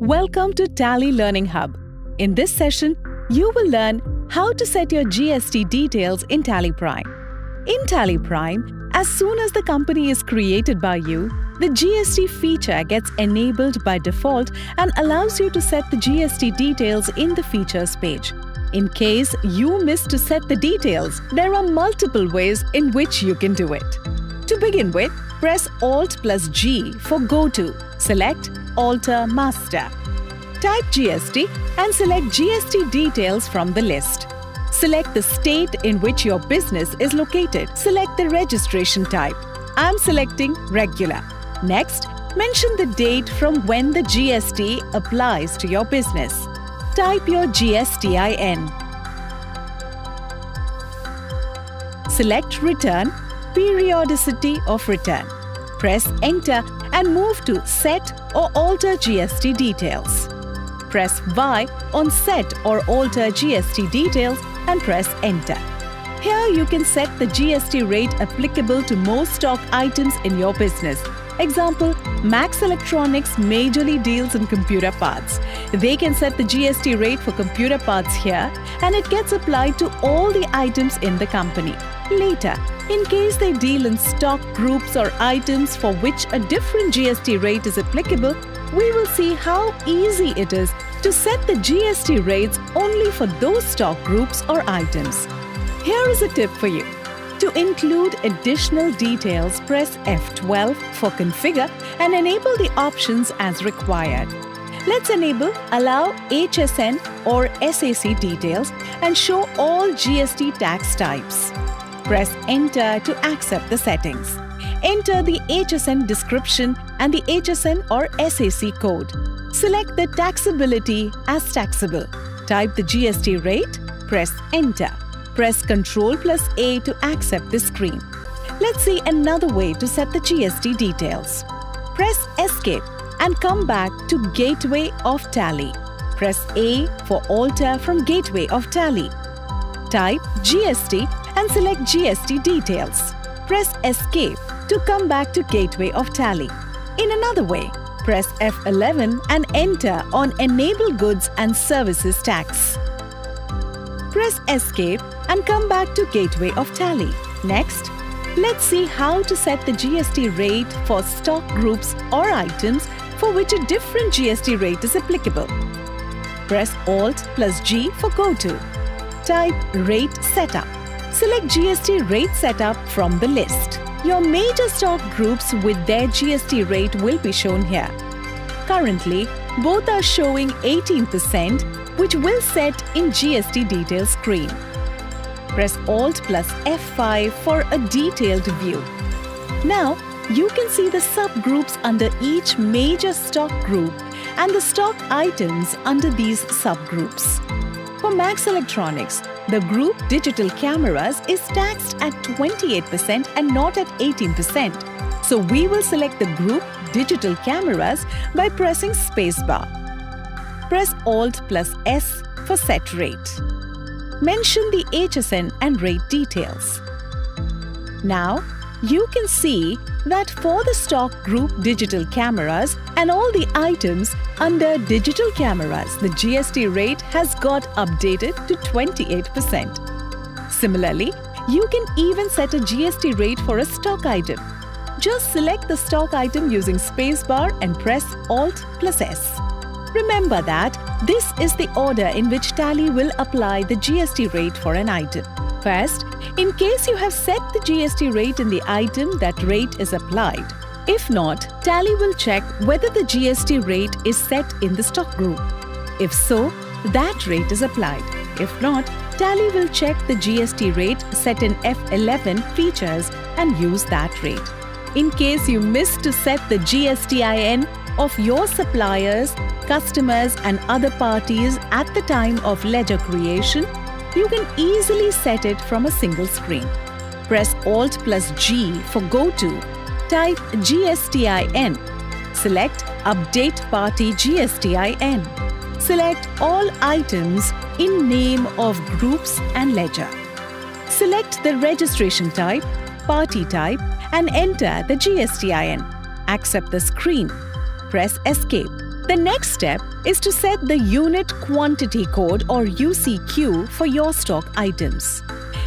Welcome to Tally Learning Hub. In this session, you will learn how to set your GST details in Tally Prime. In Tally Prime, as soon as the company is created by you, the GST feature gets enabled by default and allows you to set the GST details in the Features page. In case you miss to set the details, there are multiple ways in which you can do it. To begin with, press Alt plus G for Go To. Select Alter Master. Type GST and select GST details from the list. Select the state in which your business is located. Select the registration type. I'm selecting Regular. Next, mention the date from when the GST applies to your business. Type your GSTIN. Select Return, Periodicity of Return. Press Enter and move to Set or Alter GST Details. Press Y on Set or Alter GST Details and press Enter. Here you can set the GST rate applicable to most stock items in your business. Example, Max Electronics majorly deals in computer parts. They can set the GST rate for computer parts here and it gets applied to all the items in the company. Later, in case they deal in stock groups or items for which a different GST rate is applicable, we will see how easy it is to set the GST rates only for those stock groups or items. Here is a tip for you. To include additional details, press F12 for Configure and enable the options as required. Let's enable Allow HSN or SAC details and show all GST tax types. Press Enter to accept the settings. Enter the HSN description and the HSN or SAC code. Select the taxability as taxable. Type the GST rate, press Enter. Press Ctrl plus A to accept the screen. Let's see another way to set the GST details. Press Escape and come back to Gateway of Tally. Press A for Alter from Gateway of Tally. Type GST and select GST details. Press Escape to come back to Gateway of Tally. In another way, press F11 and enter on Enable Goods and Services Tax. Press Escape and come back to Gateway of Tally. Next, let's see how to set the GST rate for stock groups or items for which a different GST rate is applicable. Press Alt plus G for Go To. Type Rate Setup. Select GST Rate Setup from the list. Your major stock groups with their GST rate will be shown here. Currently, both are showing 18%, which will set in GST Details screen. Press Alt plus F5 for a detailed view. Now, you can see the subgroups under each major stock group and the stock items under these subgroups. For Max Electronics, the group Digital Cameras is taxed at 28% and not at 18%. So we will select the group Digital Cameras by pressing Spacebar. Press Alt plus S for Set Rate. Mention the HSN and rate details. Now, you can see that for the stock group Digital Cameras and all the items under Digital Cameras, the GST rate has got updated to 28%. Similarly, you can even set a GST rate for a stock item. Just select the stock item using Spacebar and press Alt plus S. Remember that this is the order in which Tally will apply the GST rate for an item. First, in case you have set the GST rate in the item, that rate is applied. If not, Tally will check whether the GST rate is set in the stock group. If so, that rate is applied. If not, Tally will check the GST rate set in F11 Features and use that rate. In case you missed to set the GSTIN of your suppliers, customers and other parties at the time of ledger creation, you can easily set it from a single screen. Press Alt plus G for Go To. Type GSTIN. Select Update Party GSTIN. Select all items in name of groups and ledger. Select the registration type, party type and enter the GSTIN. Accept the screen. Press Escape. The next step is to set the Unit Quantity Code or UCQ for your stock items.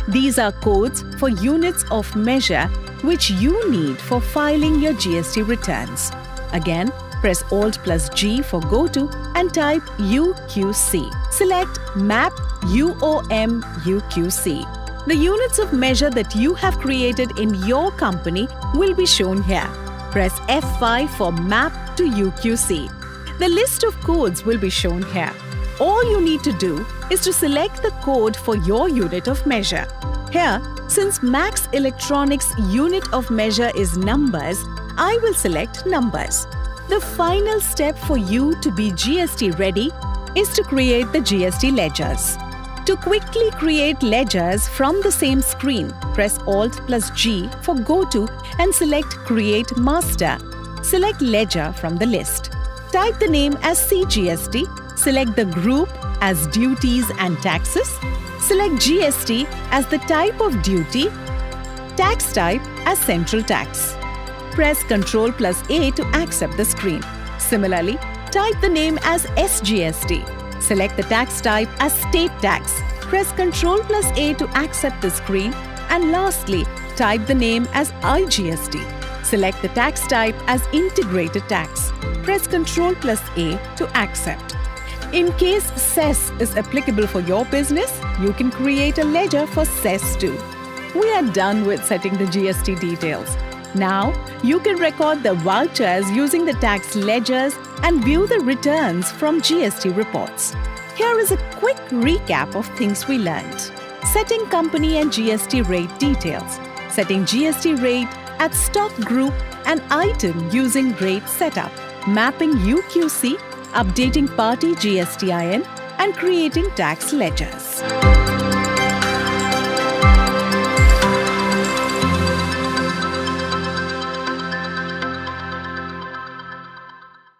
These are codes for units of measure which you need for filing your GST returns. Again, press Alt+G for Go To and type UQC. Select Map UOM UQC. The units of measure that you have created in your company will be shown here. Press F5 for Map to UQC. The list of codes will be shown here. All you need to do is to select the code for your unit of measure. Here, since Max Electronics' unit of measure is numbers, I will select numbers. The final step for you to be GST ready is to create the GST ledgers. To quickly create ledgers from the same screen, press Alt+G for Go To and select Create Master. Select Ledger from the list. Type the name as CGST, select the group as Duties and Taxes, select GST as the type of duty, tax type as Central Tax. Press Ctrl+A to accept the screen. Similarly, type the name as SGST. Select the tax type as State Tax. Press Ctrl+A to accept the screen. And lastly, type the name as IGST. Select the tax type as Integrated Tax. Press Ctrl+A to accept. In case cess is applicable for your business, you can create a ledger for cess too. We are done with setting the GST details. Now, you can record the vouchers using the tax ledgers and view the returns from GST reports. Here is a quick recap of things we learned. Setting company and GST rate details. Setting GST rate at stock group and item using rate setup. Mapping UQC, updating party GSTIN, and creating tax ledgers.